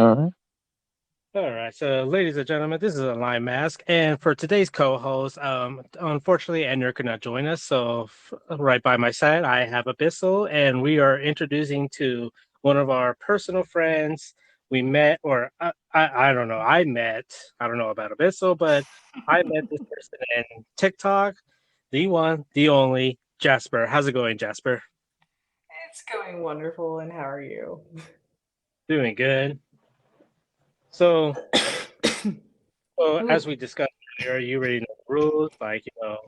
All right. All right, so ladies and gentlemen, this is a Line Mask, and for today's co-host, unfortunately, Edner could not join us. So right by my side, I have Abyssal, and we are introducing to one of our personal friends. We met, or I don't know, I don't know about Abyssal, but I met this person in TikTok, the one, the only, Jasper. How's it going, Jasper? It's going wonderful, and how are you? Doing good. So, so as Ooh, we discussed earlier, you already know the rules, like don't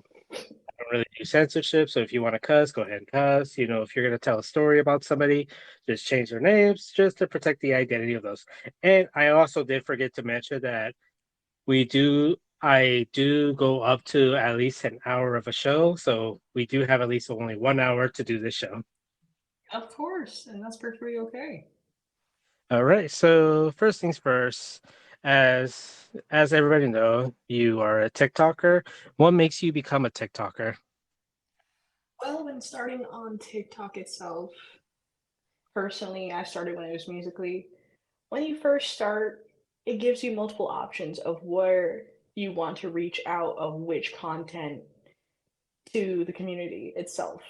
really do censorship. So if you want to cuss, go ahead and cuss. If you're going to tell a story about somebody, just change their names just to protect the identity of those. And I also did forget to mention that I do go up to at least an hour of a show. So we do have at least only 1 hour to do this show. of course, and that's perfectly okay. All right. So first things first, as everybody know, you are a TikToker. What makes you become a TikToker? Well, when starting on TikTok itself, personally, I started when it was musically. When you first start, it gives you multiple options of where you want to reach out of which content to the community itself.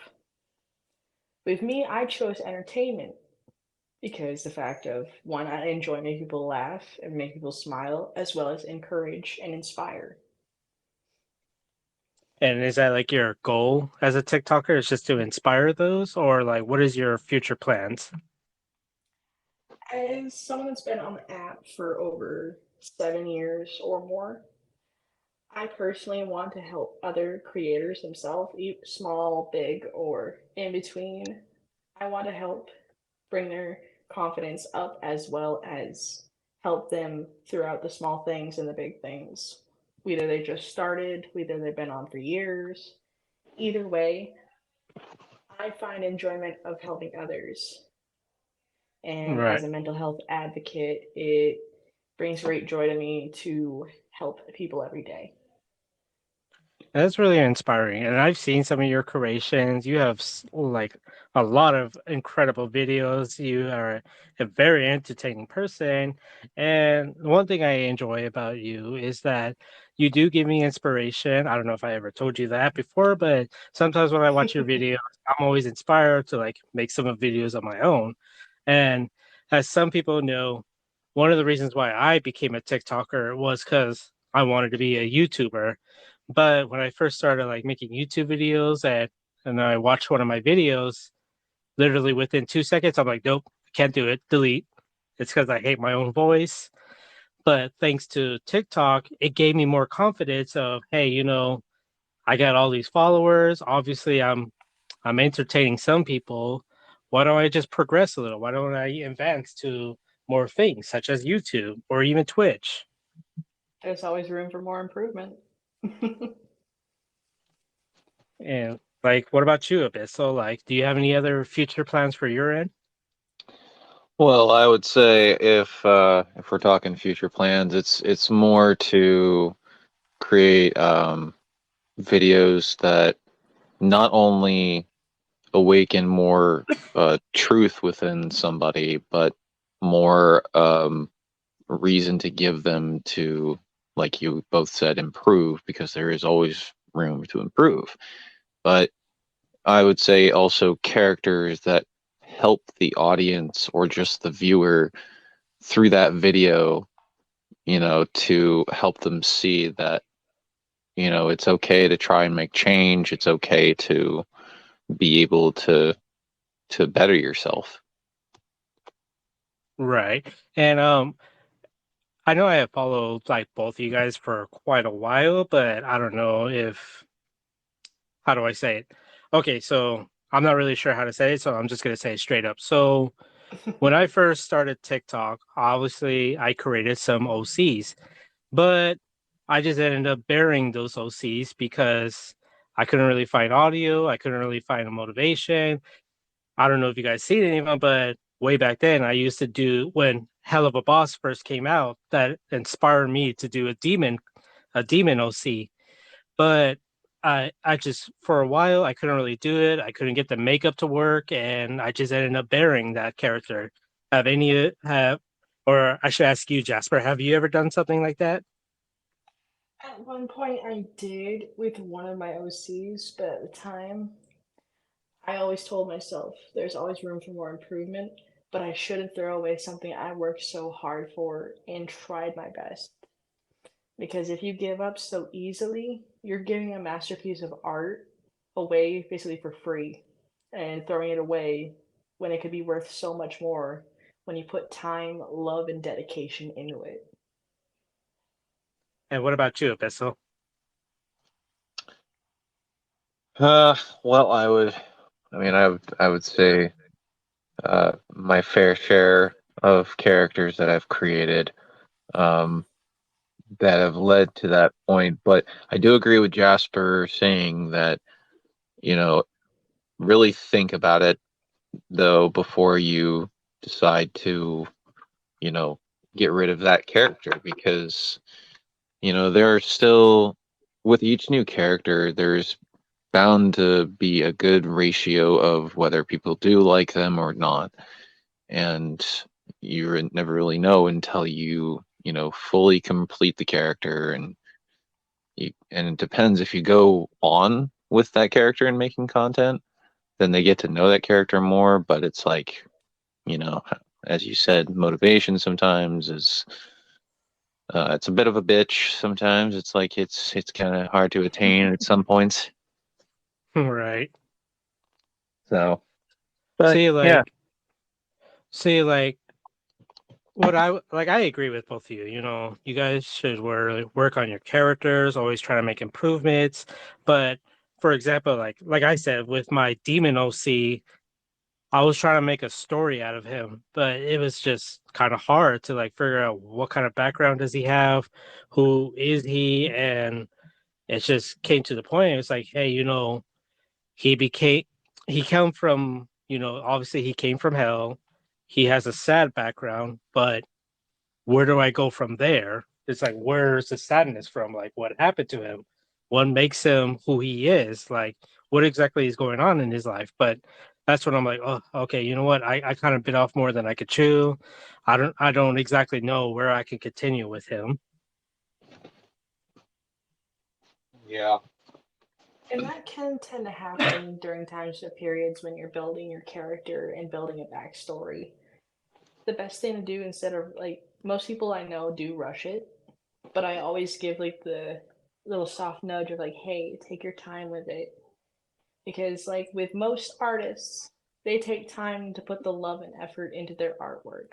With me, I chose entertainment because the fact of one, I enjoy making people laugh and make people smile, as well as encourage and inspire. And is that like your goal as a TikToker is just to inspire those, or like what is your future plans? As someone that's been on the app for over 7 years or more, I personally want to help other creators themselves, small, big, or in between. I want to help bring their confidence up as well as help them throughout the small things and the big things. Whether they just started, whether they've been on for years. Either way, I find enjoyment of helping others. And as Right. a mental health advocate, it brings great joy to me to help people every day. That's really inspiring. And I've seen some of your creations. You have like a lot of incredible videos. You are a very entertaining person. And one thing I enjoy about you is that you do give me inspiration. I don't know if I ever told you that before, but sometimes when I watch your videos, I'm always inspired to like make some of videos on my own. And as some people know, one of the reasons why I became a TikToker was because I wanted to be a YouTuber. But when I first started like making YouTube videos and I watched one of my videos, literally within 2 seconds, I'm like, nope, can't do it. Delete. It's because I hate my own voice. But thanks to TikTok, it gave me more confidence of, hey, I got all these followers. Obviously, I'm entertaining some people. Why don't I just progress a little? Why don't I advance to more things such as YouTube or even Twitch? There's always room for more improvement. And like, what about you, Abyss? So, like, do you have any other future plans for your end? Well, I would say if we're talking future plans, it's more to create videos that not only awaken more truth within somebody, but more reason to give them to, like you both said, improve because there is always room to improve. But I would say also characters that help the audience or just the viewer through that video, to help them see that, it's okay to try and make change. It's okay to be able to better yourself. Right. And I know I have followed like both of you guys for quite a while, but I don't know if how do I say it? Okay, so I'm not really sure how to say it, so I'm just gonna say it straight up. So when I first started TikTok, obviously I created some OCs, but I just ended up burying those OCs because I couldn't really find audio, I couldn't really find a motivation. I don't know if you guys seen any of them, but way back then I used to do when Hell of a Boss first came out, that inspired me to do a demon OC. But I just for a while I couldn't really do it. I couldn't get the makeup to work, and I just ended up burying that character. Have any have Or I should ask you, Jasper, have you ever done something like that? At one point, I did with one of my OCs, but at the time, I always told myself there's always room for more improvement, but I shouldn't throw away something I worked so hard for and tried my best. Because if you give up so easily, you're giving a masterpiece of art away basically for free and throwing it away when it could be worth so much more when you put time, love, and dedication into it. And what about you, Abyssal? Well, I would say my fair share of characters that I've created um, that have led to that point. But I do agree with Jasper saying that, you know, really think about it though before you decide to, you know, get rid of that character because, there are still, with each new character, there's bound to be a good ratio of whether people do like them or not. And never really know until fully complete the character. And it depends if you go on with that character and making content, then they get to know that character more. But it's like, you know, as you said, motivation sometimes is it's a bit of a bitch sometimes. It's like it's kind of hard to attain at some points. Right. So, but See, yeah, see, like, what I agree with both of you. You guys should work on your characters, always try to make improvements. But for example, like I said, with my demon OC, I was trying to make a story out of him, but it was just kind of hard to like figure out what kind of background does he have, who is he, and it just came to the point. It's like, hey, he became he came from, obviously he came from hell. He has a sad background, but where do I go from there? It's like, where's the sadness from? Like, what happened to him? What makes him who he is? Like, what exactly is going on in his life? But that's when I'm like, oh, okay, you know what? I kind of bit off more than I could chew. I don't exactly know where I can continue with him. yeah, And that can tend to happen during times or periods when you're building your character and building a backstory. The best thing to do instead of like most people I know do rush it, but I always give like the little soft nudge of like, hey, take your time with it. Because like with most artists, they take time to put the love and effort into their artwork.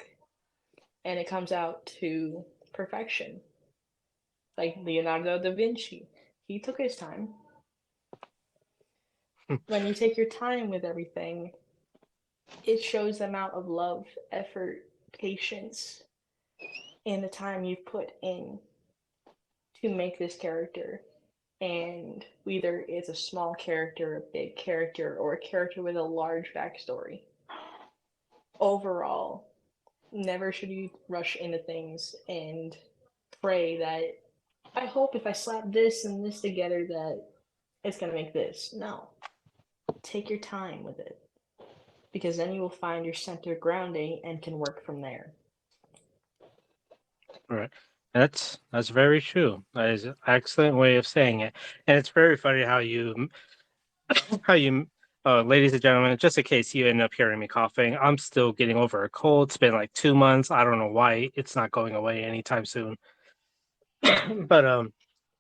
And it comes out to perfection. Like Leonardo da Vinci. He took his time. When you take your time with everything, it shows the amount of love, effort, patience, and the time you've put in to make this character. And whether it's a small character, a big character, or a character with a large backstory. Overall, never should you rush into things and pray that I hope if I slap this and this together that it's gonna make this. No. Take your time with it. Because then you will find your center grounding and can work from there. Right. That's very true. That is an excellent way of saying it. And it's very funny how you ladies and gentlemen, just in case you end up hearing me coughing, I'm still getting over a cold. It's been like 2 months. I don't know why it's not going away anytime soon. but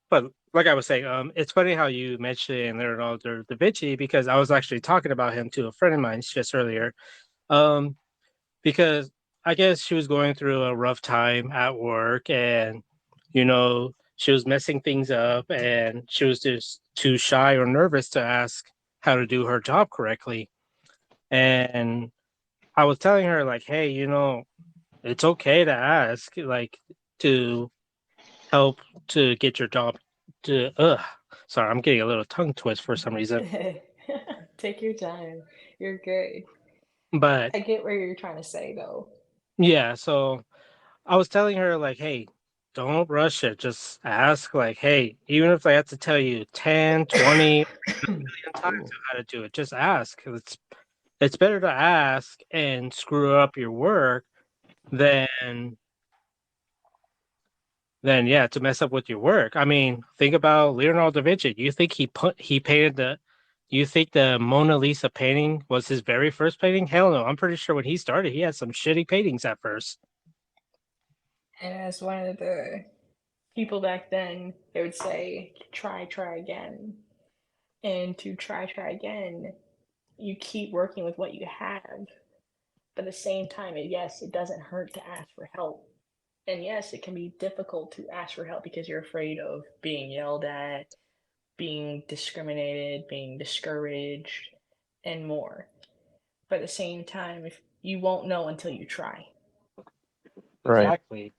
but like I was saying, it's funny how you mentioned Leonardo da Vinci because I was actually talking about him to a friend of mine just earlier. Um, because I guess she was going through a rough time at work and she was messing things up and she was just too shy or nervous to ask how to do her job correctly. And I was telling her like, hey, it's okay to ask, like to help to get your job to sorry, I'm getting a little tongue twist for some reason. Take your time. You're good. But I get where you're trying to say though. yeah, so I was telling her like, hey, don't rush it. Just ask like, hey, even if I have to tell you 10, 20 million times Ooh. how to do it, just ask. It's better to ask and screw up your work than then yeah, to mess up with your work. I mean, think about Leonardo da Vinci. He painted the you think the Mona Lisa painting was his very first painting? Hell no. I'm pretty sure when he started, he had some shitty paintings at first. And as one of the people back then, they would say, try again. And to try again, you keep working with what you have. But at the same time, yes, it doesn't hurt to ask for help. And yes, it can be difficult to ask for help because you're afraid of being yelled at, being discriminated, being discouraged, and more. But at the same time, if you won't know until you try. Right. Exactly.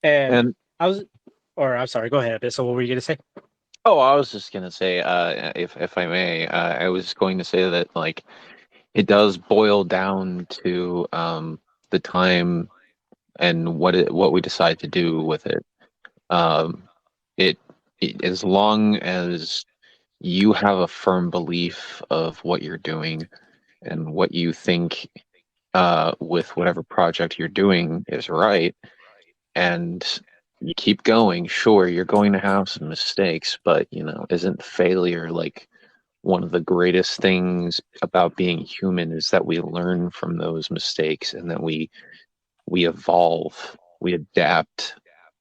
And And I'm sorry, go ahead, Abyss. So what were you going to say? oh, I was just gonna say, if I may, I was going to say that like it does boil down to the time and what we decide to do with it. Um, it, as long as you have a firm belief of what you're doing and what you think with whatever project you're doing is right, and you keep going, sure, you're going to have some mistakes, but isn't failure like one of the greatest things about being human is that we learn from those mistakes and that we evolve, we adapt,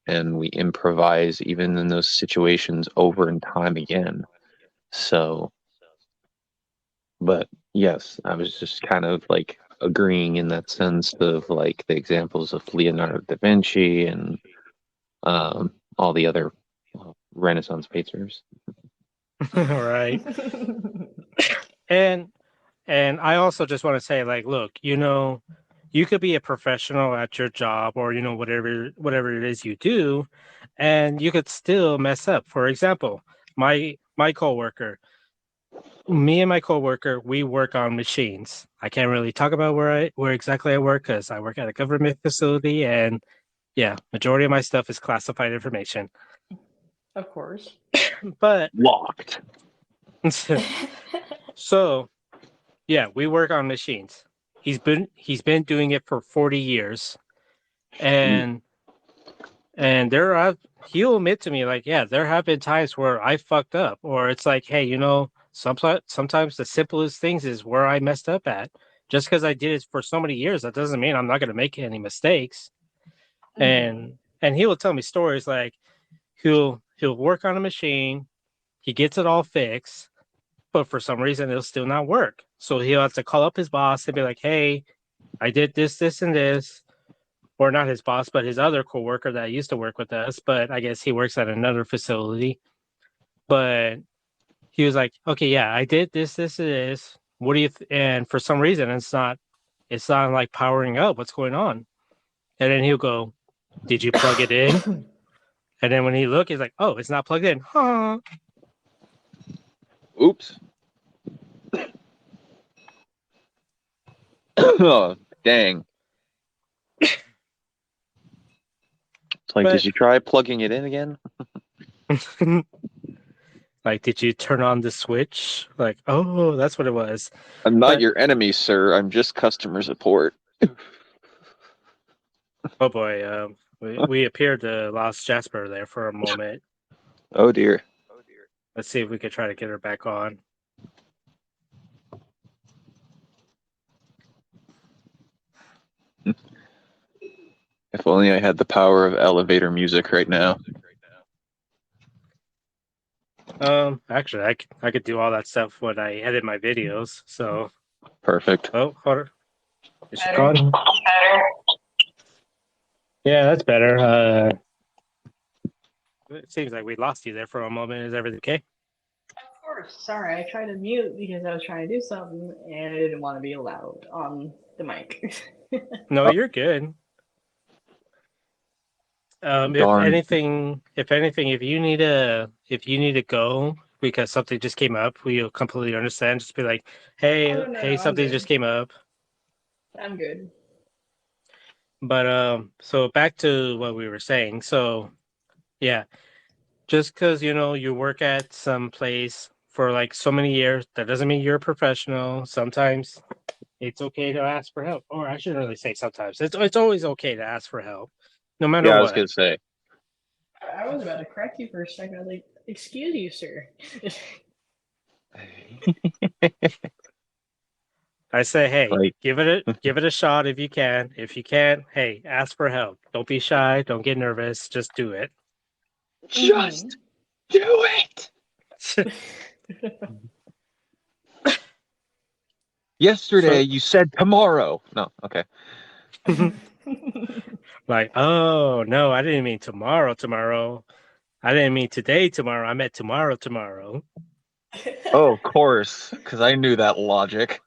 and we improvise even in those situations over and time again. So, but yes, I was just kind of like agreeing in that sense of like the examples of Leonardo da Vinci and all the other Renaissance painters. All right. And and I also just want to say, like, look, you could be a professional at your job or whatever it is you do, and you could still mess up. For example, my coworker, me and my coworker, we work on machines. I can't really talk about where exactly I work because I work at a government facility, and yeah, majority of my stuff is classified information. Of course. But Locked. so yeah, we work on machines. He's been doing it for 40 years. And there are he'll admit to me like, yeah, there have been times where I fucked up, or it's like, hey, sometimes the simplest things is where I messed up at. Just because I did it for so many years, that doesn't mean I'm not gonna make any mistakes. Mm-hmm. And he will tell me stories like he'll work on a machine, he gets it all fixed, but for some reason it'll still not work. So he'll have to call up his boss and be like, hey, I did this, and this, or not his boss, but his other coworker that used to work with us, but I guess he works at another facility. But he was like, okay, yeah, I did this, and this. What do you? And for some reason, it's not like powering up. What's going on? And then he'll go, did you plug it in? And then when he look, he's like, oh, it's not plugged in. Huh? Oops. Oh, dang. It's like, did But you try plugging it in again? like, did you turn on the switch? Like, oh, that's what it was. I'm not But your enemy, sir. I'm just customer support. oh boy, we appeared to lost Jasper there for a moment. Oh dear. Let's see if we could try to get her back on. If only I had the power of elevator music right now. Actually, I could do all that stuff when I edit my videos. So, Perfect. oh, hold on. Is she Better. gone? Yeah, that's better. It seems like we lost you there for a moment. Is everything okay? Of course. Sorry, I tried to mute because I was trying to do something and I didn't want to be loud on the mic. No, Oh, you're good. darn. If if you need to go because something just came up, we'll completely understand. Just be like, Oh hey, no, no, hey, no, I'm something just good. came up. I'm good. But so back to what we were saying. So yeah, just because you work at some place for like so many years, that doesn't mean you're a professional. Sometimes it's okay to ask for help, or I shouldn't really say sometimes. It's always okay to ask for help, no matter Yeah, I was what. gonna say. I was about to correct you for a second. I was like, "Excuse you, sir." I say, hey, Like, give it a shot if you can. If you can't, hey, ask for help. Don't be shy. Don't get nervous. Just do it. just do it. Yesterday So, you said tomorrow. No, okay. like, oh no, I didn't mean tomorrow. Tomorrow. I didn't mean today. Tomorrow. I meant tomorrow. Tomorrow. Oh, of course, because I knew that logic.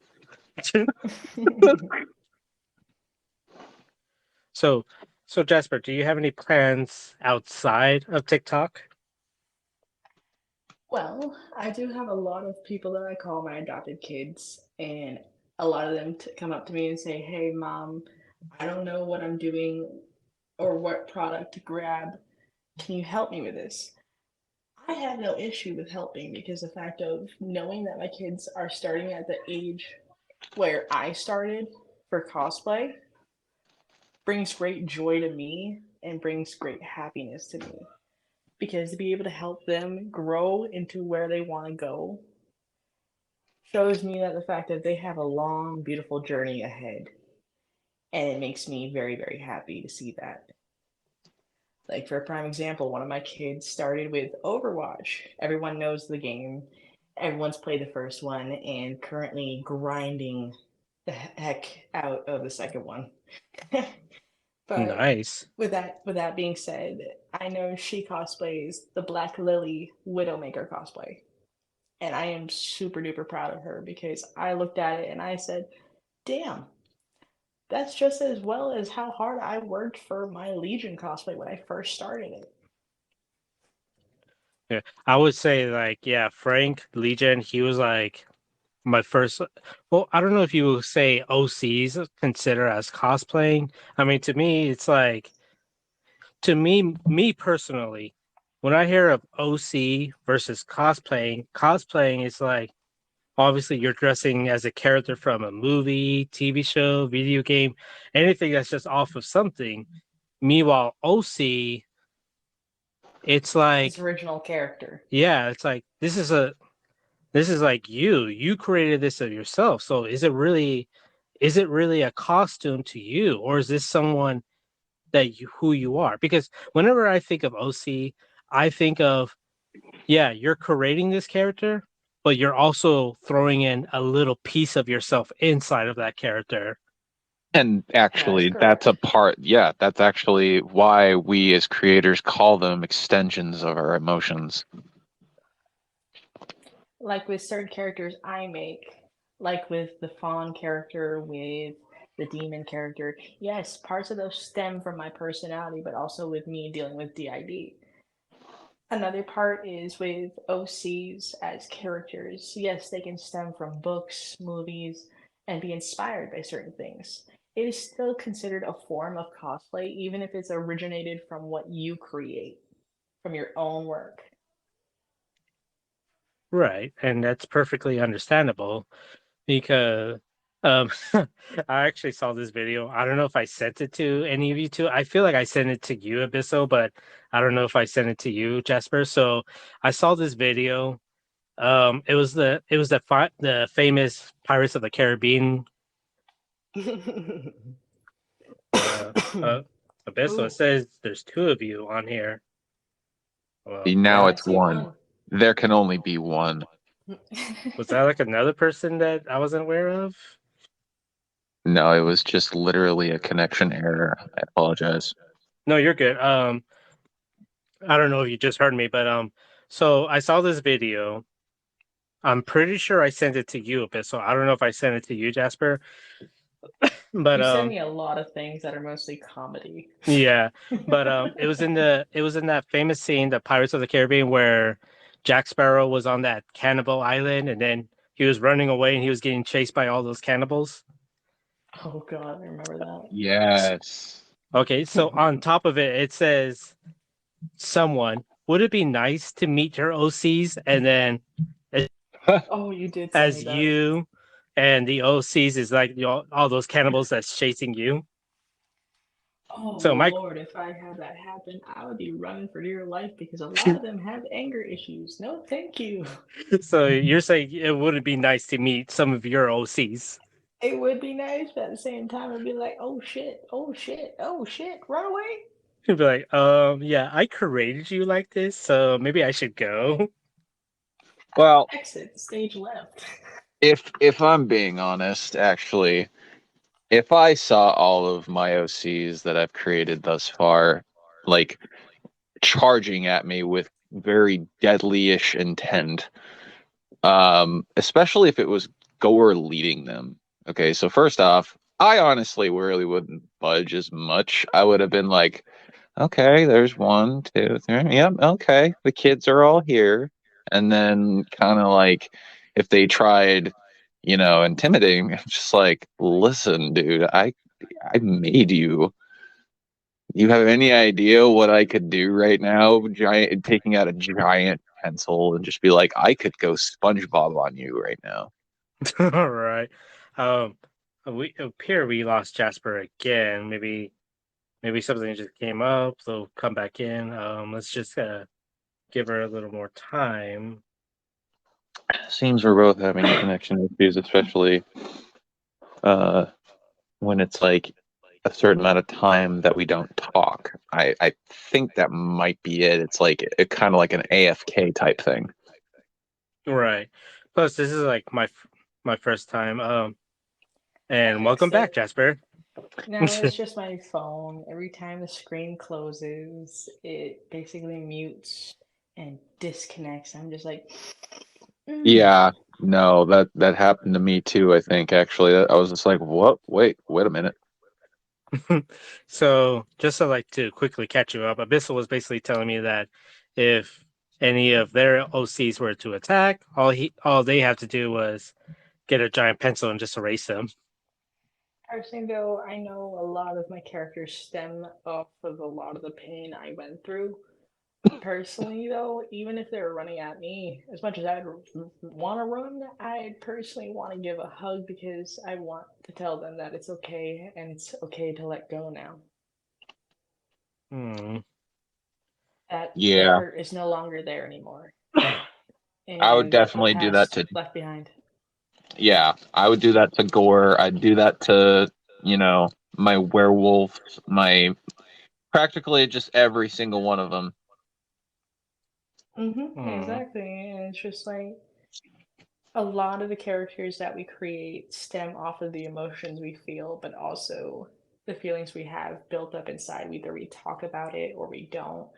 So, so Jasper, do you have any plans outside of TikTok? Well, I do have a lot of people that I call my adopted kids, and a lot of them come up to me and say, "Hey, mom, I don't know what I'm doing or what product to grab. Can you help me with this?" I have no issue with helping because the fact of knowing that my kids are starting at the age where I started for cosplay brings great joy to me and brings great happiness to me because to be able to help them grow into where they want to go shows me that the fact that they have a long, beautiful journey ahead. And it makes me very, very happy to see that. Like, for a prime example, one of my kids started with Overwatch. Everyone knows the game, everyone's played the first one, and currently grinding the heck out of the second one. But Nice. with that being said, I know she cosplays the Black Lily Widowmaker cosplay. And I am super duper proud of her because I looked at it and I said, damn, that's just as well as how hard I worked for my Legion cosplay when I first started it. Yeah, I would say like, yeah, Frank Legion, he was like my first. Well, I don't know if you would say OCs consider as cosplaying. I mean, to me, it's like me personally, when I hear of OC versus cosplaying is like obviously you're dressing as a character from a movie, TV show, video game, anything that's just off of something. Meanwhile, OC, it's His like, original character. yeah, it's like this is like you created this of yourself. So is it really a costume to you, or is this someone that you who you are? Because whenever I think of OC, I think of, yeah, you're creating this character, but you're also throwing in a little piece of yourself inside of that character. And That is actually, that's a correct. part, yeah, that's actually why we as creators call them extensions of our emotions. Like with certain characters I make, like with the fawn character, with the demon character, yes, parts of those stem from my personality, but also with me dealing with DID. Another part is with OCs as characters. Yes, they can stem from books, movies, and be inspired by certain things. It is still considered a form of cosplay, even if it's originated from what you create, from your own work. Right. And that's perfectly understandable because um I actually saw this video. I don't know if I sent it to any of you two. I feel like I sent it to you, Abysso, but I don't know if I sent it to you, Jasper. So I saw this video. It was the famous Pirates of the Caribbean uh uh Abysso. It Ooh, says there's two of you on here. Well, Now now yeah. I it's see one. one. There can only be one. Was that like another person that I wasn't aware of? No, it was just literally a connection error. I apologize. No, you're good. I don't know if you just heard me, but so I saw this video. I'm pretty sure I sent it to you a bit, so I don't know if I sent it to you, Jasper. But You send me a lot of things that are mostly comedy. yeah, but it was in that famous scene, the Pirates of the Caribbean, where Jack Sparrow was on that cannibal island, and then he was running away, and he was getting chased by all those cannibals. Oh god, I remember Yes. Okay, so on top of it, it says someone. Would it be nice to meet your OCs and then that. Oh, you did send me as that. you and the OCs is like all those cannibals that's chasing you? Oh So my Lord, if I had that happen, I would be running for dear life because a lot of them have anger issues. No, thank you. so you're saying it wouldn't be nice to meet some of your OCs? It would be nice, but at the same time, it'd be like, oh shit, oh shit, oh shit, run away. You'd be like, yeah, I created you like this, so maybe I should go. Well, Exit stage left. if I'm being honest, actually, if I saw all of my OCs that I've created thus far, like charging at me with very deadly-ish intent, especially if it was Goer leading them. Okay, so first off, I honestly really wouldn't budge as much. I would have been like, okay, there's one, two, three. Yep, okay. The kids are all here. And then kind of like if they tried, intimidating, it's just like, listen, dude, I made you. You have any idea what I could do right now? Giant taking out a giant pencil and just be like, I could go SpongeBob on you right now. All right. Um, we appear we lost Jasper again. Maybe something just came up, so come back in. Let's just give her a little more time. Seems we're both having connection issues, especially uh when it's like a certain amount of time that we don't talk. I think that might be it. It's like it kind of like an AFK type thing. Right. Plus, this is like my first time. I And welcome fixed back, it. Jasper. No, it's just my phone. Every time the screen closes, it basically mutes and disconnects. I'm just like, mm. Yeah, no, that happened to me too, I think actually. I was just like, "What? Wait a minute." So, just to like to quickly catch you up, Abyssal was basically telling me that if any of their OCs were to attack, all they have to do was get a giant pencil and just erase them. Personally, though, I know a lot of my characters stem off of a lot of the pain I went through. Personally, though, even if they're running at me, as much as I'd want to run, I personally want to give a hug because I want to tell them that it's okay and it's okay to let go now. Hmm. That the Yeah, hurt is no longer there anymore, I would and the definitely do that past to left behind. yeah, I would do that to Gore. I'd do that to, my werewolf, my practically just every single one of them. Hmm. Exactly. And it's just like a lot of the characters that we create stem off of the emotions we feel, but also the feelings we have built up inside. Either we talk about it or we don't.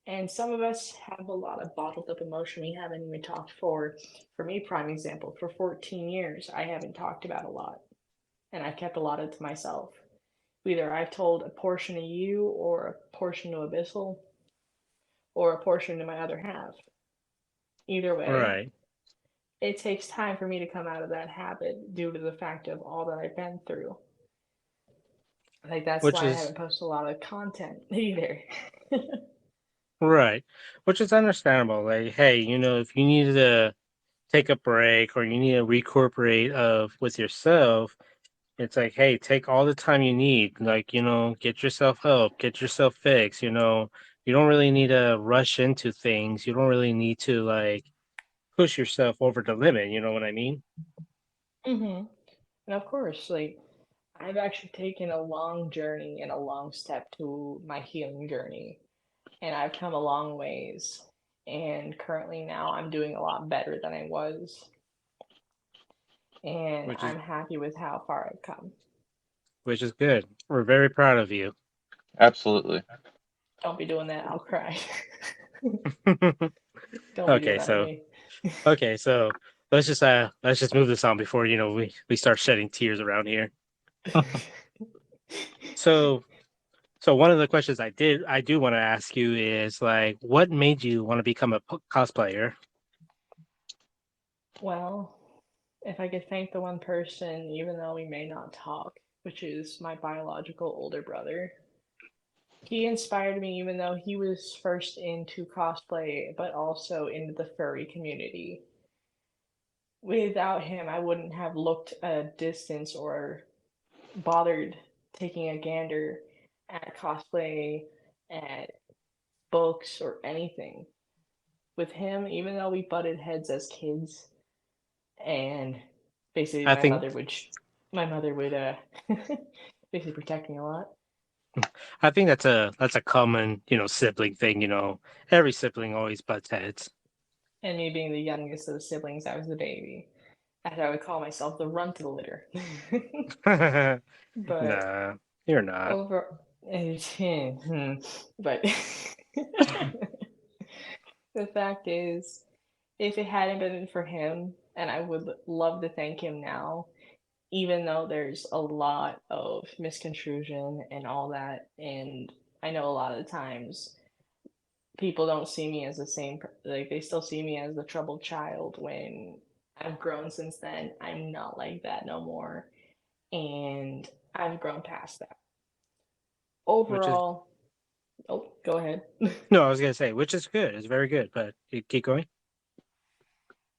And some of us have a lot of bottled up emotion we haven't even talked for me, prime example, for 14 years, I haven't talked about a lot. And I kept a lot of it to myself. Either I've told a portion to you or a portion to Abyssal or a portion to my other half. Either way, Right. it takes time for me to come out of that habit due to the fact of all that I've been through. Like that's Which why I is haven't posted a lot of content either. right. Which is understandable. Like, hey, if you need to take a break or you need to recuperate with yourself, it's like, hey, take all the time you need. Like, get yourself help, get yourself fixed. You don't really need to rush into things. You don't really need to like push yourself over the limit. You know what I mean? And of course, like I've actually taken a long journey and a long step to my healing journey, and I've come a long ways. And currently now I'm doing a lot better than I was, and Which is I'm happy with how far I've come. which is good. We're very proud of you. Absolutely. Don't be doing that, I'll cry. Don't be doing okay, that to so me. okay, so let's just move this on before we start shedding tears around here. So so one of the questions I do want to ask you is like, what made you want to become a cosplayer? Well, if I could thank the one person, even though we may not talk, which is my biological older brother, he inspired me even though he was first into cosplay, but also into the furry community. Without him, I wouldn't have looked a distance or bothered taking a gander at cosplay, at books, or anything. With him, even though we butted heads as kids, and basically I think my mother would basically protect me a lot. I think that's a common, sibling thing, Every sibling always butts heads. And me being the youngest of the siblings, I was the baby. As I would call myself, the runt of the litter. But Nah, you're not. over, but the fact is, if it hadn't been for him, and I would love to thank him now, even though there's a lot of misconstruction and all that, and I know a lot of the times people don't see me as the same, like they still see me as the troubled child when I've grown since then. I'm not like that no more, and I've grown past that. Which is Overall, oh, go ahead. no, I was gonna say, which is good. It's very good, but you keep going.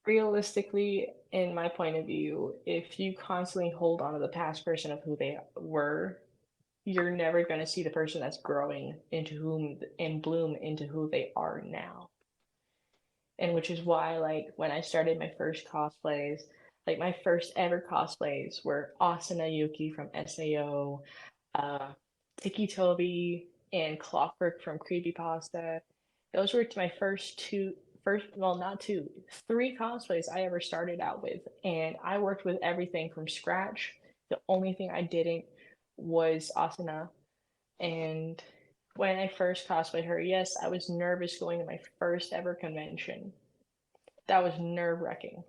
Realistically, in my point of view, if you constantly hold on to the past person of who they were, you're never going to see the person that's growing into whom and bloom into who they are now. And which is why, like, when I started my first cosplays, like my first ever cosplays were Asuna Yuki from Sao, uh, Tiki Toby, and Clockwork from Creepypasta. Those were my well, not two, three cosplays I ever started out with. And I worked with everything from scratch. The only thing I didn't was Asuna. And when I first cosplayed her, yes, I was nervous going to my first ever convention. That was nerve wracking.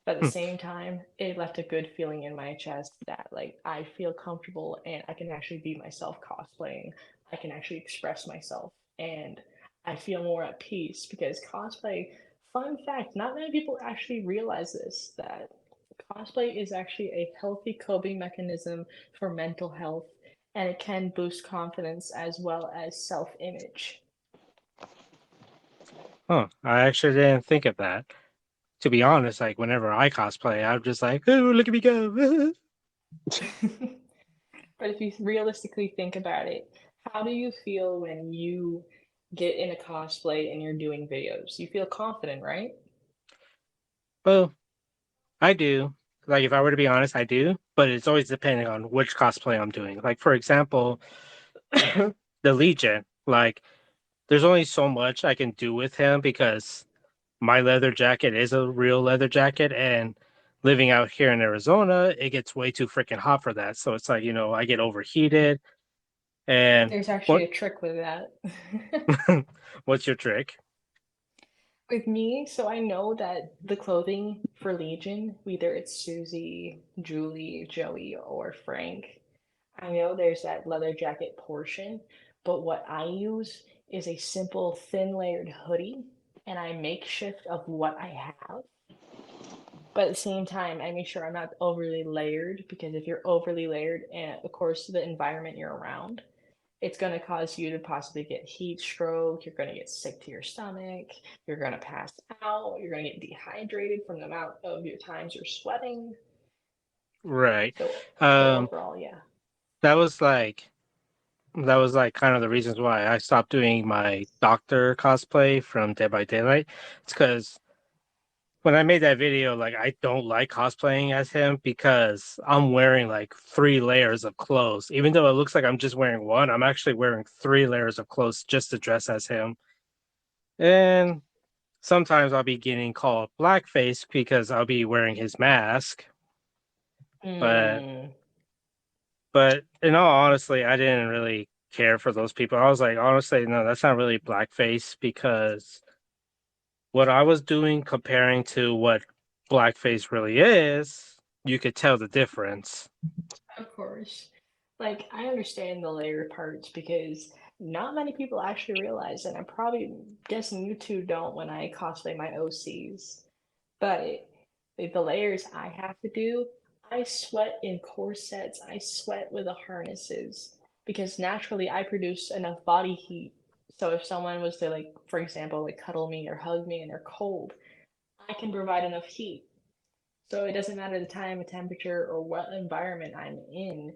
But at the Hmm. same time, it left a good feeling in my chest that like I feel comfortable and I can actually be myself cosplaying. I can actually express myself and I feel more at peace because cosplay, fun fact, not many people actually realize this that cosplay is actually a healthy coping mechanism for mental health and it can boost confidence as well as self-image. Huh. I actually didn't think of that. To be honest, like whenever I cosplay, I'm just like, oh, look at me go. But if you realistically think about it, how do you feel when you get in a cosplay and you're doing videos? You feel confident, right? Well, I do. Like if I were to be honest, I do, but it's always depending on which cosplay I'm doing. Like for example, the Legion. Like there's only so much I can do with him because my leather jacket is a real leather jacket, and living out here in Arizona, it gets way too freaking hot for that. So it's like, I get overheated. And There's actually what a trick with that. what's your trick? With me, so I know that the clothing for Legion, whether it's Susie, Julie, Joey, or Frank, I know there's that leather jacket portion, but what I use is a simple thin layered hoodie and I makeshift of what I have. But at the same time, I make sure I'm not overly layered because if you're overly layered, and of course, the environment you're around, it's going to cause you to possibly get heat stroke. You're going to get sick to your stomach. You're going to pass out. You're going to get dehydrated from the amount of your times you're sweating. Right. So Um, overall, yeah. that was like that was like kind of the reasons why I stopped doing my doctor cosplay from Dead by Daylight. It's because when I made that video, like I don't like cosplaying as him because I'm wearing like 3 layers of clothes. Even though it looks like I'm just wearing one, I'm actually wearing 3 layers of clothes just to dress as him. And sometimes I'll be getting called blackface because I'll be wearing his mask. But Mm, but in all honestly, I didn't really care for those people. I was like, honestly, no, that's not really blackface because what I was doing comparing to what blackface really is, you could tell the difference. of course. Like, I understand the layer parts because not many people actually realize, and I'm probably guessing you two don't when I cosplay my OCs. But the layers I have to do, I sweat in corsets, I sweat with the harnesses because naturally I produce enough body heat. So if someone was to like, for example, like cuddle me or hug me and they're cold, I can provide enough heat. So it doesn't matter the time, the temperature, or what environment I'm in.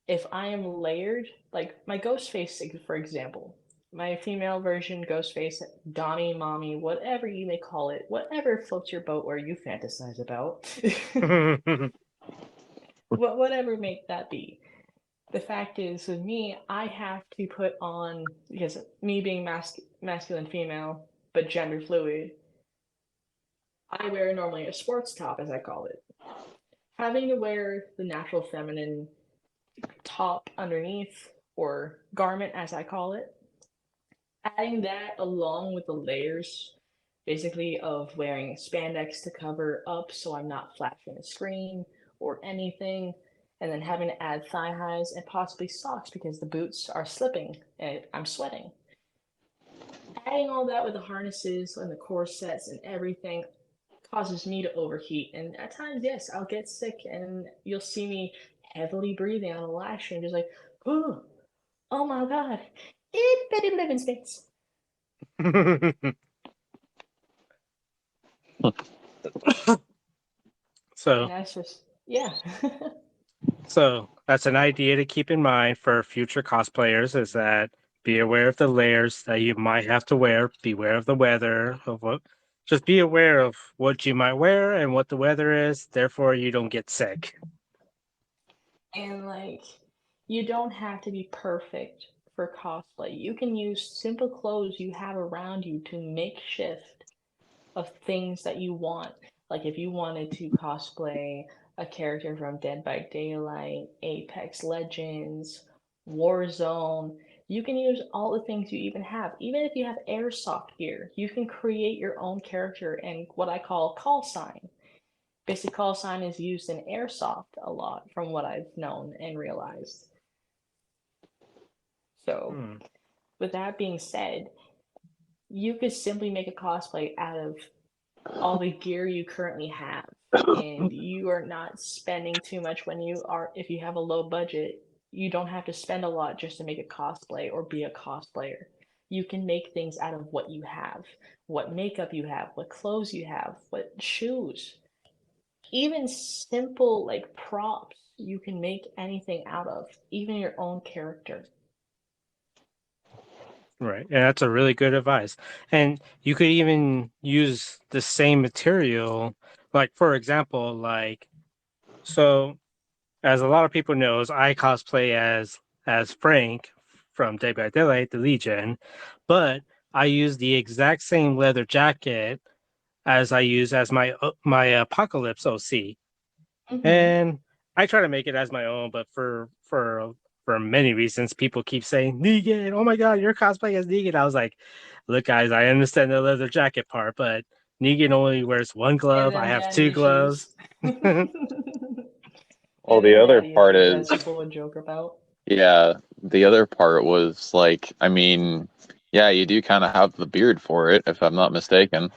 if I am layered, like my ghost face, for example, my female version ghost face, Donnie, Mommy, whatever you may call it, whatever floats your boat or you fantasize about, whatever make that be. The fact is, with me, I have to put on, because me being masculine female, but gender fluid, I wear normally a sports top, as I call it. Having to wear the natural feminine top underneath, or garment, as I call it, adding that along with the layers, basically, of wearing spandex to cover up so I'm not flashing the screen or anything, and then having to add thigh highs and possibly socks because the boots are slipping and I'm sweating. Adding all that with the harnesses and the corsets and everything causes me to overheat. And at times, yes, I'll get sick and you'll see me heavily breathing on a lash and just like, oh, oh my god, it better live in space. So And that's just, yeah. So that's an idea to keep in mind for future cosplayers is that be aware of the layers that you might have to wear, beware of the weather, of what just be aware of what you might wear and what the weather is, therefore you don't get sick. And like, you don't have to be perfect for cosplay. You can use simple clothes you have around you to make shift of things that you want. Like if you wanted to cosplay a character from Dead by Daylight, Apex Legends, Warzone, you can use all the things you even have. Even if you have airsoft gear, you can create your own character and what I call sign. Basic call sign is used in airsoft a lot from what I've known and realized. So, Hmm. with that being said, you could simply make a cosplay out of all the gear you currently have, and you are not spending too much when you are, if you have a low budget, you don't have to spend a lot just to make a cosplay or be a cosplayer. You can make things out of what you have, what makeup you have, what clothes you have, what shoes, even simple like props you can make anything out of, even your own character. Right. And that's a really good advice. And you could even use the same material, like for example, like so as a lot of people knows, I cosplay as Frank from Dead by Daylight, the Legion, but I use the exact same leather jacket as I use as my Apocalypse OC, Mm-hmm. and I try to make it as my own. But for many reasons, people keep saying Negan. Oh my God, you're cosplaying as Negan. I was like, look, guys, I understand the leather jacket part, but Negan only wears one And glove. I then have daddy two gloves. issues. And Well, the then other daddy part issues, as is, people would joke about. yeah, the other part was like, I mean, yeah, you do kind of have the beard for it, if I'm not mistaken.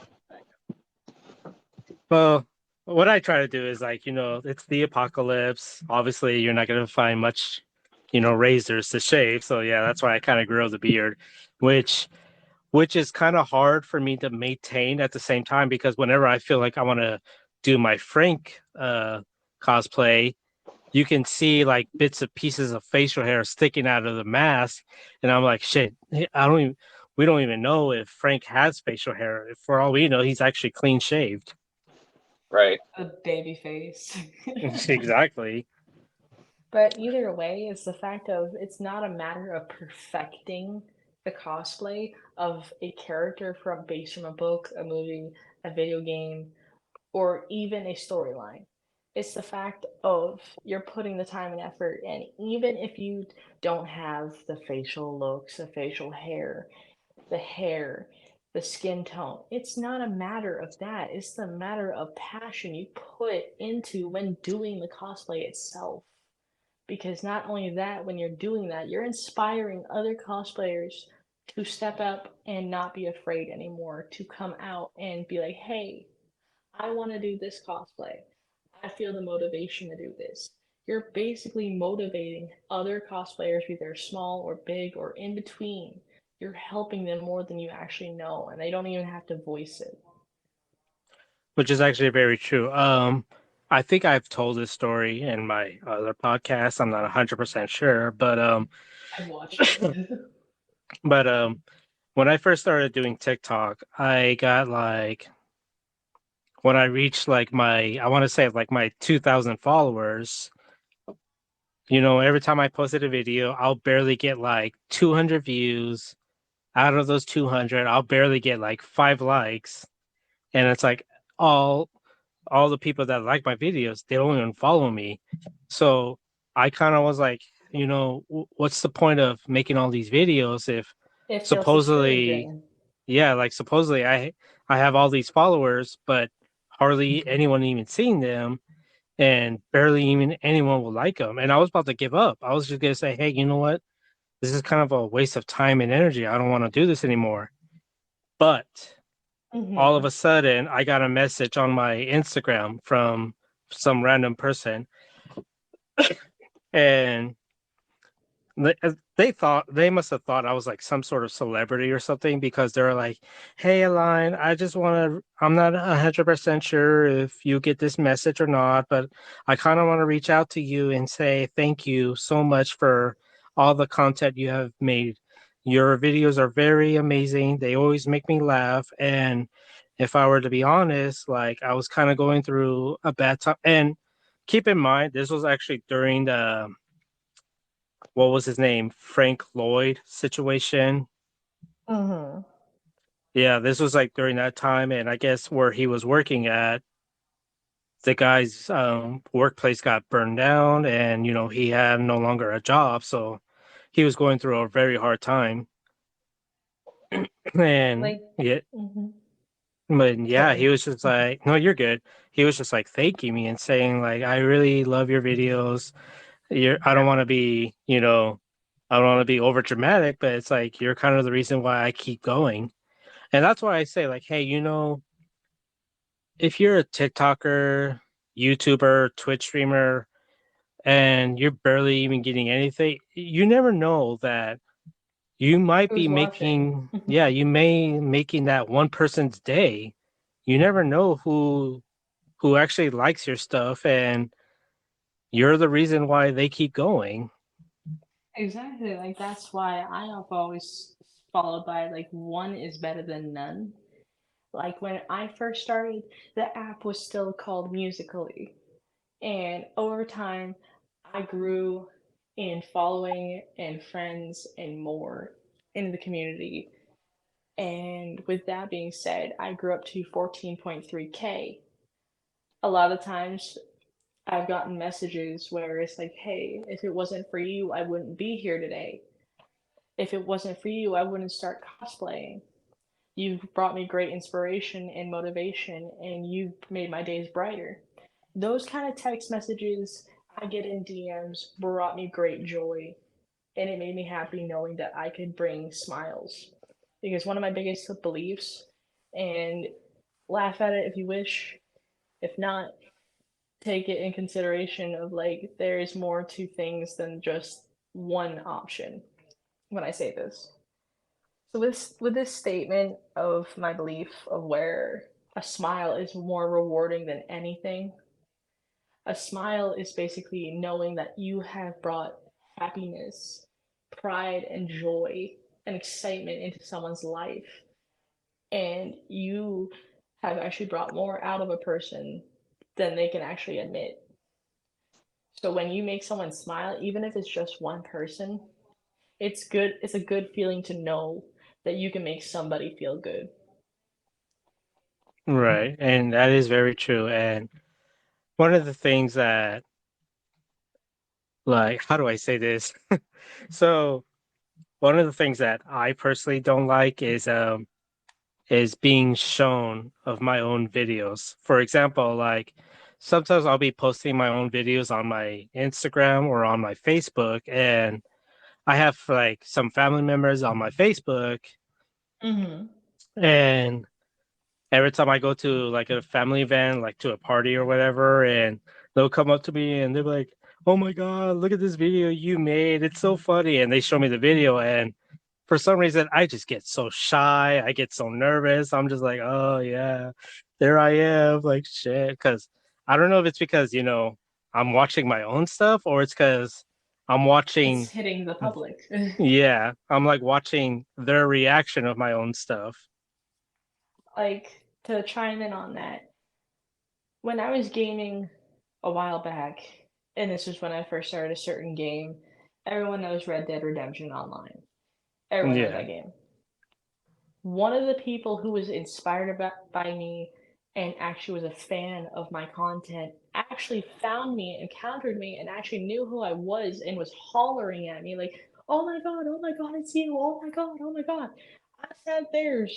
Well, what I try to do is like, it's the apocalypse. Obviously, you're not going to find much, razors to shave. So yeah, that's why I kind of grow the beard, which which is kind of hard for me to maintain at the same time because whenever I feel like I want to do my Frank cosplay, you can see like bits of pieces of facial hair sticking out of the mask, and I'm like, shit, I don't even. We don't even know if Frank has facial hair. For all we know, he's actually clean shaved. Right. A baby face. Exactly. But either way, it's the fact of it's not a matter of perfecting the cosplay of a character from based from a book, a movie, a video game, or even a storyline. It's the fact of you're putting the time and effort, and even if you don't have the facial looks, the facial hair, the skin tone, it's not a matter of that. It's the matter of passion you put into when doing the cosplay itself. Because not only that, when you're doing that, you're inspiring other cosplayers to step up and not be afraid anymore, to come out and be like, hey, I want to do this cosplay. I feel the motivation to do this. You're basically motivating other cosplayers, be they small or big or in between. You're helping them more than you actually know, and they don't even have to voice it. Which is actually very true. I think I've told this story in my other podcast. I'm not 100% sure, I've watched it. but when I first started doing TikTok, I got like when I reached like my I want to say like my 2,000 followers, every time I posted a video, I'll barely get like 200 views. Out of those 200, I'll barely get like 5 likes, and it's like all all the people that like my videos, they don't even follow me. So I kind of was like, what's the point of making all these videos if It feels supposedly, discouraging. yeah, like supposedly I have all these followers, but hardly anyone even seeing them, and barely even anyone will like them. And I was about to give up. I was just gonna say, hey, you know what? This is kind of a waste of time and energy. I don't want to do this anymore. But all of Mm-hmm. a sudden I got a message on my Instagram from some random person, and they must have thought I was like some sort of celebrity or something, because they're like, "Hey, Aline, I just want to. I'm not 100% sure if you get this message or not, but I kind of want to reach out to you and say thank you so much for all the content you have made. Your videos are very amazing. They always make me laugh, and if I were to be honest, like I was kind of going through a bad time. And keep in mind, this was actually during the what was his name, Frank Lloyd situation. Mm-hmm. Yeah, this was like during that time, and I guess where he was working at, the guy's workplace got burned down, and he had no longer a job, so he was going through a very hard time. And Like, yeah, mm-hmm. but yeah, Sorry. he was just like, "No, you're good." He was just like thanking me and saying like, "I really love your videos. I don't want to be, I don't want to be over dramatic, but it's like you're kind of the reason why I keep going." And that's why I say, like, hey, if you're a TikToker, YouTuber, Twitch streamer, and you're barely even getting anything, you never know that you might be Who's watching? yeah, you may making that one person's day. You never know who actually likes your stuff, and you're the reason why they keep going. Exactly. Like that's why I have always followed by like one is better than none. Like when I first started, the app was still called Musically. And over time, I grew in following and friends and more in the community. And with that being said, I grew up to 14.3K. A lot of times I've gotten messages where it's like, hey, if it wasn't for you, I wouldn't be here today. If it wasn't for you, I wouldn't start cosplaying. You've brought me great inspiration and motivation, and you've made my days brighter. Those kind of text messages I get in DMs brought me great joy, and it made me happy knowing that I could bring smiles. Because one of my biggest beliefs, and laugh at it if you wish, if not, take it in consideration of like there is more to things than just one option when I say this. So with this statement of my belief of where a smile is more rewarding than anything, a smile is basically knowing that you have brought happiness, pride, and joy and excitement into someone's life. And you have actually brought more out of a person than they can actually admit. So when you make someone smile, even if it's just one person, it's good. It's a good feeling to know that you can make somebody feel good. Right. And that is very true. And one of the things that, like, how do I say this? So one of the things that I personally don't like is being shown of my own videos. For example, like sometimes I'll be posting my own videos on my Instagram or on my Facebook, and I have like some family members on my Facebook, Mm-hmm. and every time I go to like a family event, like to a party or whatever, and they'll come up to me and they're like, "Oh my God, look at this video you made. It's so funny." And they show me the video, and for some reason, I just get so shy. I get so nervous. I'm just like, "Oh yeah, there I am." Like shit, because I don't know if it's because, I'm watching my own stuff or it's because I'm It's watching, hitting the public. yeah, I'm like watching their reaction of my own stuff. Like, to chime in on that, when I was gaming a while back, and this was when I first started a certain game, everyone knows Red Dead Redemption Online. Everyone knows Yeah. that game. One of the people who was inspired by me and actually was a fan of my content actually found me, encountered me, and actually knew who I was and was hollering at me like, oh my god, it's you, oh my god, oh my god. I sat there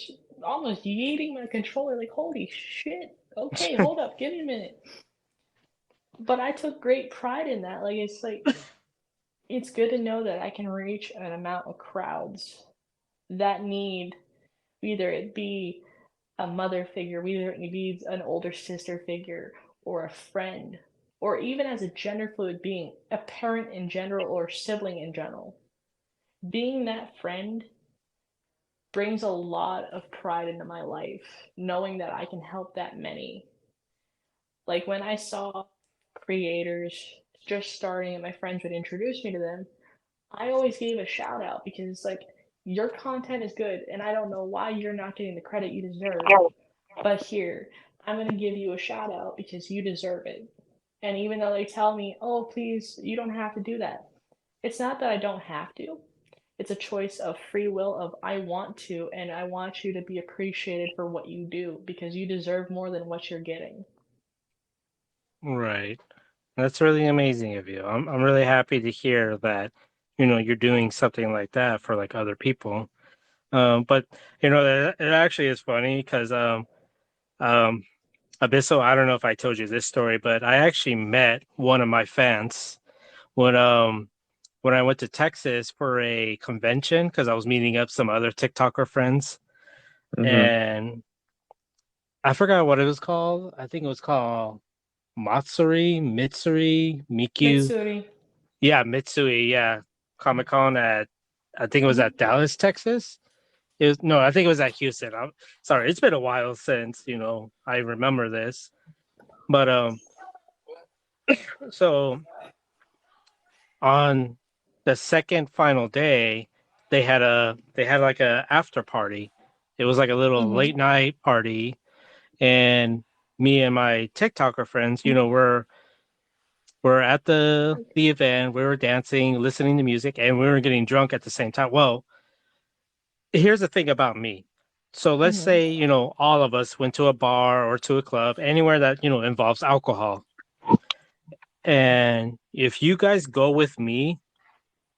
almost yeeting my controller like, holy shit, okay, hold up, give me a minute. But I took great pride in that. It's good to know that I can reach an amount of crowds that need, either it be a mother figure, whether it be an older sister figure or a friend, or even as a gender fluid being, a parent in general or sibling in general. Being that friend brings a lot of pride into my life, knowing that I can help that many. Like when I saw creators just starting and my friends would introduce me to them, I always gave a shout out because like your content is good and I don't know why you're not getting the credit you deserve. But here, I'm going to give you a shout out because you deserve it. And even though they tell me, oh, please, you don't have to do that, it's not that I don't have to. It's a choice of free will of I want to, and I want you to be appreciated for what you do because you deserve more than what you're getting. Right. That's really amazing of you. I'm really happy to hear that, you're doing something like that for like other people. But it actually is funny because um Abysso, I don't know if I told you this story, but I actually met one of my fans when when I went to Texas for a convention because I was meeting up some other TikToker friends, Hmm. and I forgot what it was called. I think it was called Mitsuri, Mikyu. Mitsuri. Yeah, Mitsui. Yeah, Comic Con at I think it was at Mm-hmm. Dallas, Texas. It was no, I think it was at Houston. I'm sorry, it's been a while since I remember this, but so on the second final day, they had like a after party. It was like a little Mm-hmm. late night party, and me and my TikToker friends, we're at the event. We were dancing, listening to music, and we were getting drunk at the same time. Well, here's the thing about me. So let's Mm-hmm. say, all of us went to a bar or to a club, anywhere that, involves alcohol. And if you guys go with me,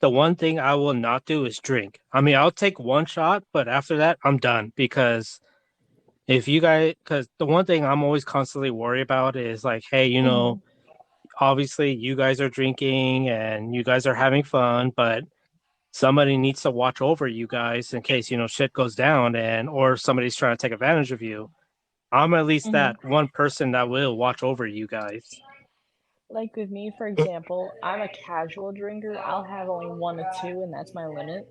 the one thing I will not do is drink. I mean, I'll take one shot, but after that, I'm done because because the one thing I'm always constantly worried about is like, hey, Mm-hmm. obviously you guys are drinking and you guys are having fun, but somebody needs to watch over you guys in case shit goes down and or somebody's trying to take advantage of you. I'm at least that Mm-hmm. one person that will watch over you guys. Like with me, for example, I'm a casual drinker. I'll have only one or two, and that's my limit.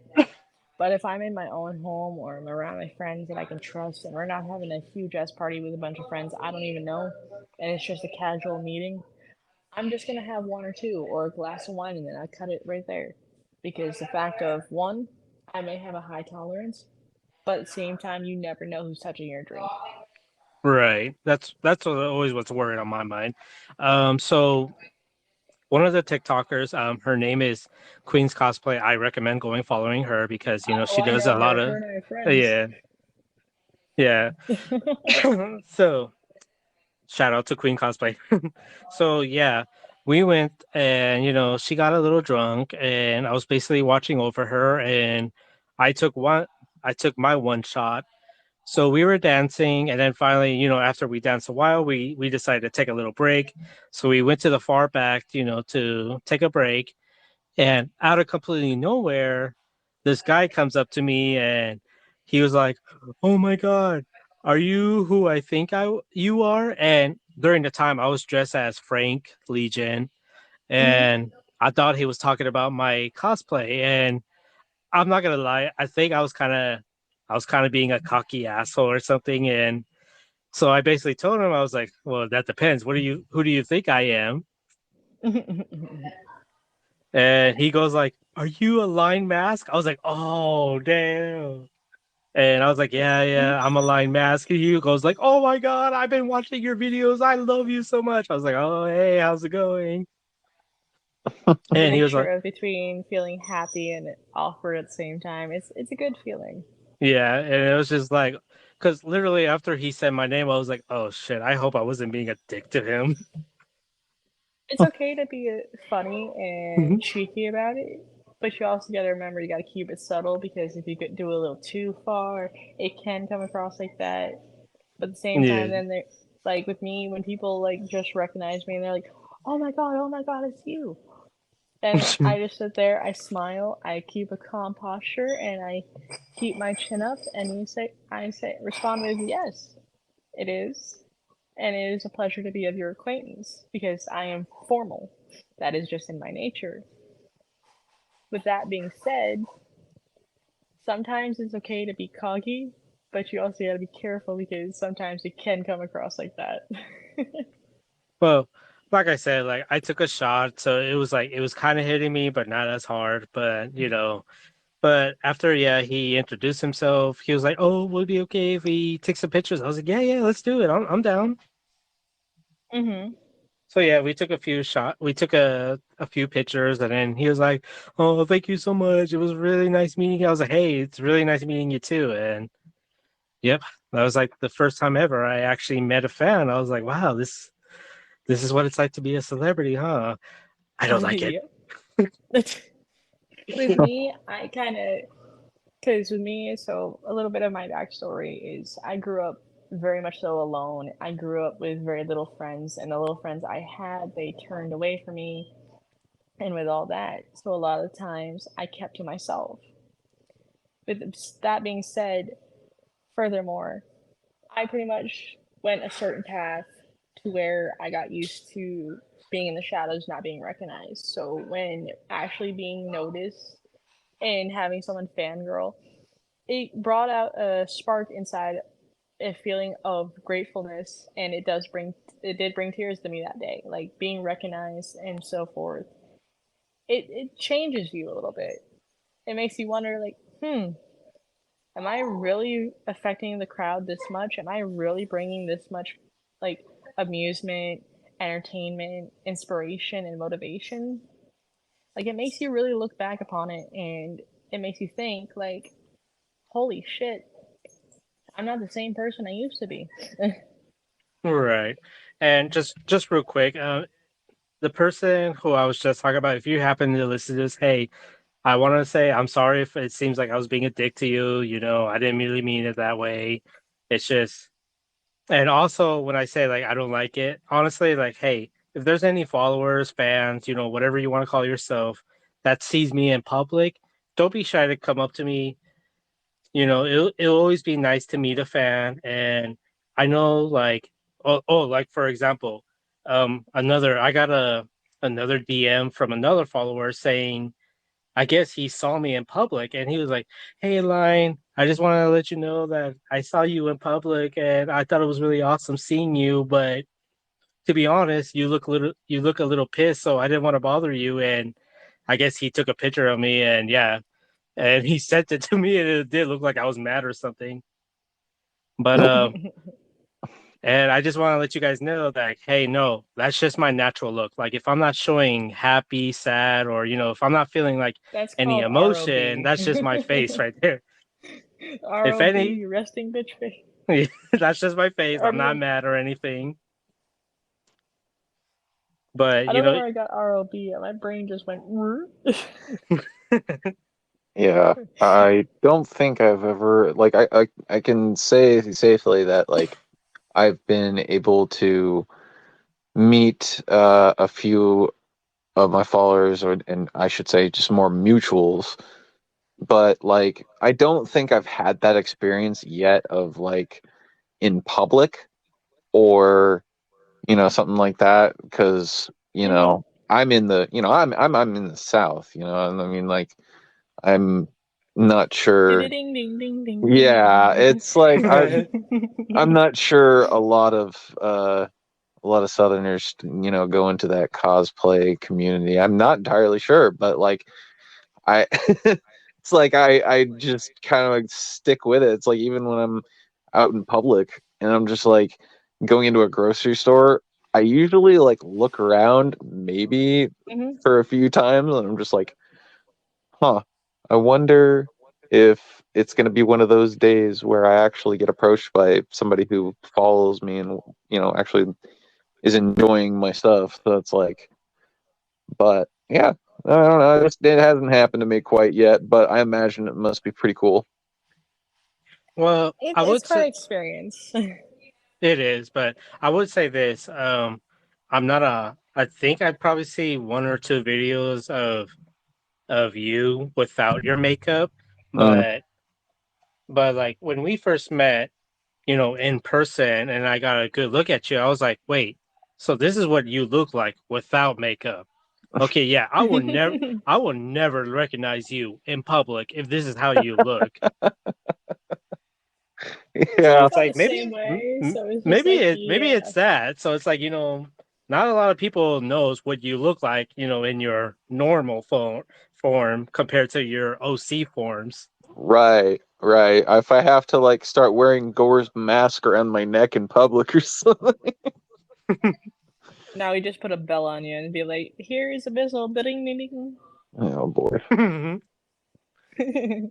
But if I'm in my own home or I'm around my friends that I can trust and we're not having a huge ass party with a bunch of friends I don't even know and it's just a casual meeting, I'm just gonna have one or two or a glass of wine and then I cut it right there. Because the fact of one, I may have a high tolerance, but at the same time you never know who's touching your drink. Right. That's always what's worried on my mind. So one of the TikTokers, her name is Queen's Cosplay. I recommend going following her because Oh, she I does know a lot her. of Her and I are friends. yeah, yeah. So shout out to Queen Cosplay. So yeah, we went and she got a little drunk and I was basically watching over her and I took one I took my one shot. So we were dancing and then finally, after we danced a while, we decided to take a little break. So we went to the far back, to take a break and out of completely nowhere, this guy comes up to me and he was like, "Oh my God, are you who I think you are?" And during the time, I was dressed as Frank Legion, Hmm. and I thought he was talking about my cosplay. And I'm not gonna lie, I think I was kind of being a cocky asshole or something. And So I basically told him, I was like, well, that depends. Who do you think I am? And he goes like, are you a line mask? I was like, oh damn. And I was like, yeah, I'm a line mask. And he goes like, oh my god, I've been watching your videos. I love you so much. I was like, oh hey, how's it going? The And he was mixture like, of between feeling happy and awkward at the same time. It's a good feeling. yeah. And it was just like, because literally after he said my name, I was like, oh shit, I hope I wasn't being a dick to him. It's okay to be funny and cheeky about it, but you also got to remember you got to keep it subtle because if you could do a little too far, it can come across like that. But at the same time, Yeah. then they like with me when people like just recognize me and they're like, oh my god, it's you. And I just sit there, I smile, I keep a calm posture, and I keep my chin up. And I say, respond with yes, it is, and it is a pleasure to be of your acquaintance because I am formal. That is just in my nature. With that being said, sometimes it's okay to be coggy, but you also gotta be careful because sometimes it can come across like that. Well, like I said, like I took a shot, so it was like it was kind of hitting me, but not as hard. But but after he introduced himself. He was like, "Oh, would it be okay if we take some pictures?" I was like, yeah, let's do it. I'm down." Mm-hmm. So yeah, we took we took a few pictures, and then he was like, "Oh, thank you so much. It was really nice meeting you." I was like, "Hey, it's really nice meeting you too." And yep, that was like the first time ever I actually met a fan. I was like, "Wow, this is what it's like to be a celebrity, huh?" I don't like it. Yep. With me, I kind of because with me, so a little bit of my backstory is I grew up very much so alone. I grew up with very little friends, and the little friends I had, they turned away from me. And with all that, so a lot of times I kept to myself. With that being said, furthermore, I pretty much went a certain path to where I got used to being in the shadows, not being recognized. So when actually being noticed and having someone fangirl, it brought out a spark inside, a feeling of gratefulness, and it did bring tears to me that day, like being recognized and so forth. It changes you a little bit. It makes you wonder, like, am I really affecting the crowd this much? Am I really bringing this much, like, amusement, entertainment, inspiration, and motivation? Like, it makes you really look back upon it, and it makes you think, like, holy shit, I'm not the same person I used to be. Right. And just real quick, the person who I was just talking about, if you happen to listen to this, hey, I want to say I'm sorry if it seems like I was being a dick to you. I didn't really mean it that way. It's just, and also when I say like I don't like it, honestly, like, hey, if there's any followers, fans, whatever you want to call yourself, that sees me in public, don't be shy to come up to me. It'll always be nice to meet a fan. And I know, like, like for example, I got another DM from another follower saying, I guess he saw me in public and he was like, "Hey, Line, I just want to let you know that I saw you in public and I thought it was really awesome seeing you. But to be honest, you look a little pissed, so I didn't want to bother you." And I guess he took a picture of me and yeah, and he sent it to me and it did look like I was mad or something. But and I just want to let you guys know that, hey, no, that's just my natural look. Like if I'm not showing happy, sad, or if I'm not feeling like That's any called emotion, ROB. that's just my face right there. If any, ROB, resting bitch face. that's just my face. I I'm mean, not mad or anything. But I don't know where I got ROB at. My brain just went. Yeah, I don't think I've ever like I can say safely that like I've been able to meet a few of my followers, or and I should say just more mutuals, but like I don't think I've had that experience yet of like in public or something like that because Mm-hmm. I'm in the I'm in the South, and I mean like I'm not sure. Ding ding ding ding Yeah, ding. it's like I'm not sure a lot of Southerners, go into that cosplay community. I'm not entirely sure, but like I it's like I just kind of like stick with it. It's like even when I'm out in public and I'm just like going into a grocery store, I usually like look around maybe Mhm. for a few times and I'm just like, huh, I wonder if it's going to be one of those days where I actually get approached by somebody who follows me and actually is enjoying my stuff. So it's like, but yeah, I don't know. It hasn't happened to me quite yet, but I imagine it must be pretty cool. Well, I It's would quite say an experience. it is, but I would say this. I'm not a. I think I'd probably see one or two videos of you without your makeup, Uh, but like when we first met, in person, and I got a good look at you, I was like, wait, so this is what you look like without makeup. Okay, yeah, I will never recognize you in public if this is how you look. So yeah, it's Felt the like same way, so it's just maybe like, maybe yeah. it's that. So it's like, not a lot of people knows what you look like, in your normal form compared to your OC forms. right, right. If I have to like start wearing Gore's mask around my neck in public or something. Now we just put a bell on you and be like, here's Abyssal, ding ding Oh boy. ding. I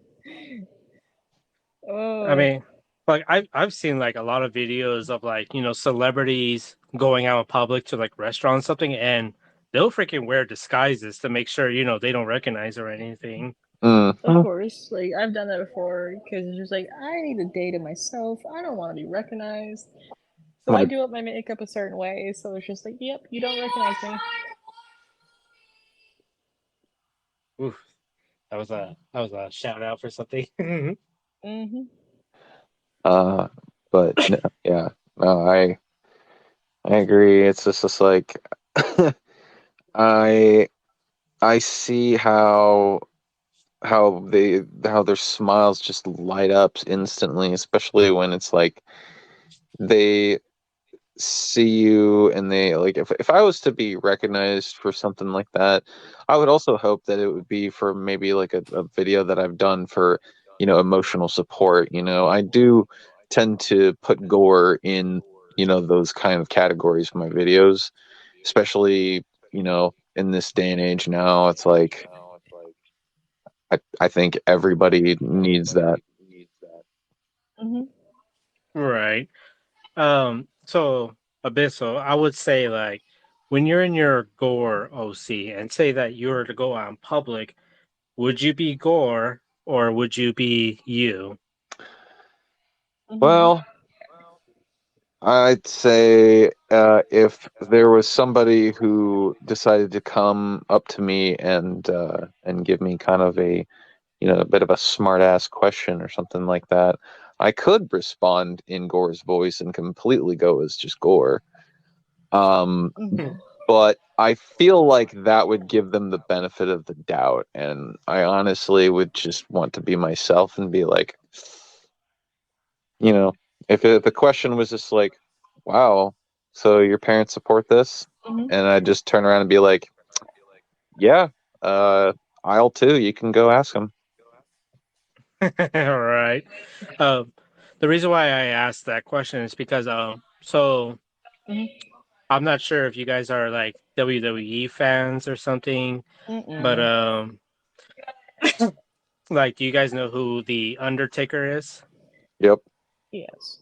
Oh. mean, like I've seen like a lot of videos of like, celebrities going out in public to like restaurants something, and they'll freaking wear disguises to make sure, they don't recognize or anything. Of Mm. course, like I've done that before because it's just like I need a day to myself. I don't want to be recognized, so I My do up my makeup a certain way. So it's just like, yep, you don't recognize me. Oof, that was a shout out for something. Hmm. uh but no, yeah. No, I agree. It's just like I I see how their smiles just light up instantly, especially when it's like they see you and they like if I was to be recognized for something like that, I would also hope that it would be for maybe like a video that I've done for, emotional support. I do tend to put gore in, those kind of categories for my videos, especially, in this day and age now. It's like I think everybody needs that. Hmm. Right. So Abyssal, I would say like when you're in your gore OC and say that you were to go out in public, would you be gore or would you be you? Hmm. Well, I'd say if there was somebody who decided to come up to me and give me kind of a bit of a smart ass question or something like that, I could respond in Gore's voice and completely go as just Gore. Um, Hmm. but I feel like that would give them the benefit of the doubt, and I honestly would just want to be myself and be like, you know, if the question was just like, "Wow, so your parents support this," Hmm. and I just turn around and be like, "Yeah, uh, aisle two, you can go ask them." All right. Um, the reason why I asked that question is because so Hmm. I'm not sure if you guys are like WWE fans or something, but Mm-mm. like, do you guys know who the Undertaker is? Yep. Yes.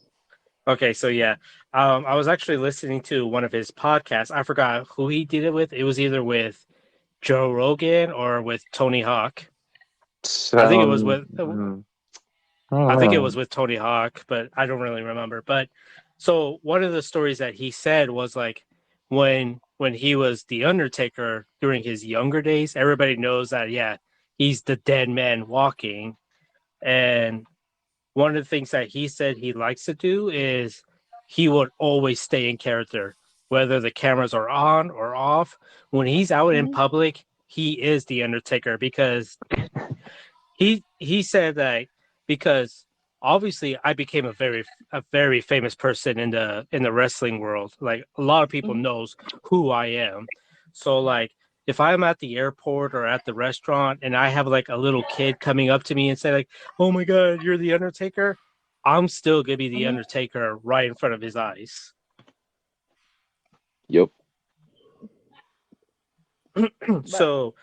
Okay, so yeah, I was actually listening to one of his podcasts. I forgot who he did it with. It was either with Joe Rogan or with Tony Hawk. I think it was Sound. with I don't I think it know. was with Tony Hawk, but I don't really remember. But so one of the stories that he said was like when he was the Undertaker during his younger days, everybody knows that yeah, he's the dead man walking. And one of the things that he said he likes to do is he would always stay in character, whether the cameras are on or off. When he's out in Hmm. public, he is the Undertaker because he said that because obviously I became a very famous person in the wrestling world. Like a lot of people Mhm. knows who I am. So like if I'm at the airport or at the restaurant and I have like a little kid coming up to me and say like, "Oh my God, you're the Undertaker," I'm still gonna be the Mhm. Undertaker right in front of his eyes. Yep. But So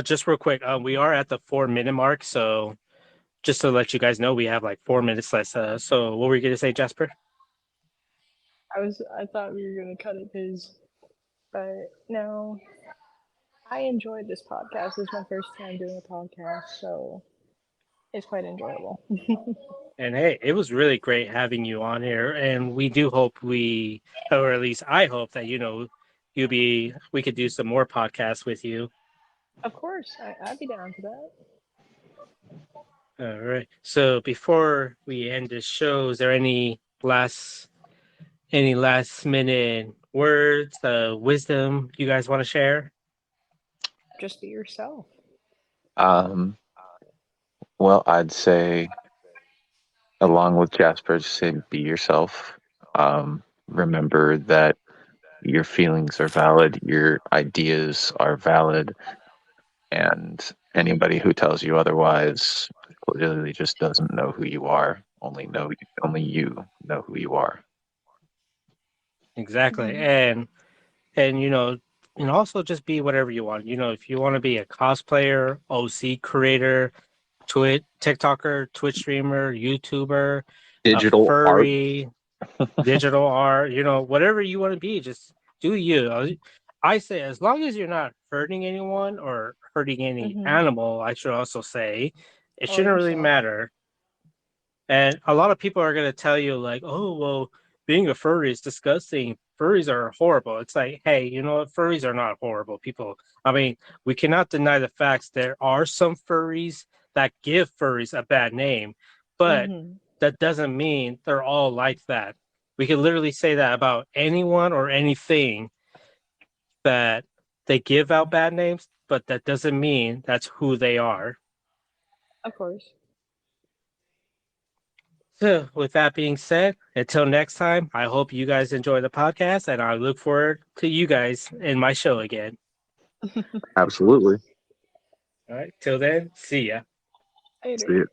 just real quick, we are at the 4 minute mark, so just to let you guys know, we have like 4 minutes left. So what were you gonna say, Jasper? I thought we were gonna cut it because, but no, I enjoyed this podcast. This is my first time doing a podcast, so it's quite enjoyable. And hey, it was really great having you on here, and we do hope or at least I hope that we could do some more podcasts with you. Of course, I'd be down for that. All right. So before we end this show, is there any last minute words, wisdom you guys want to share? Just be yourself. Um, well, I'd say, along with Jasper, just say be yourself. Remember that your feelings are valid, your ideas are valid, and anybody who tells you otherwise clearly just doesn't know who you are. Only you know who you are. Exactly. Hmm. And and also just be whatever you want. If you want to be a cosplayer, OC creator, Twitch TikToker, Twitch streamer, YouTuber, a Digital art. furry, digital art, whatever you want to be, just do you. I say as long as you're not hurting anyone or hurting any Hmm. animal, I should also say, it Or shouldn't really yourself. matter. And a lot of people are going to tell you, like, oh, well, being a furry is disgusting. Furries are horrible. It's like, hey, you know what? Furries are not horrible people. I mean, we cannot deny the facts. There are some furries that give furries a bad name, but Hmm. that doesn't mean they're all like that. We can literally say that about anyone or anything that they give out bad names, but that doesn't mean that's who they are. Of course. So, with that being said, until next time, I hope you guys enjoy the podcast and I look forward to you guys in my show again. Absolutely. All right, till then, see ya. See Later. it.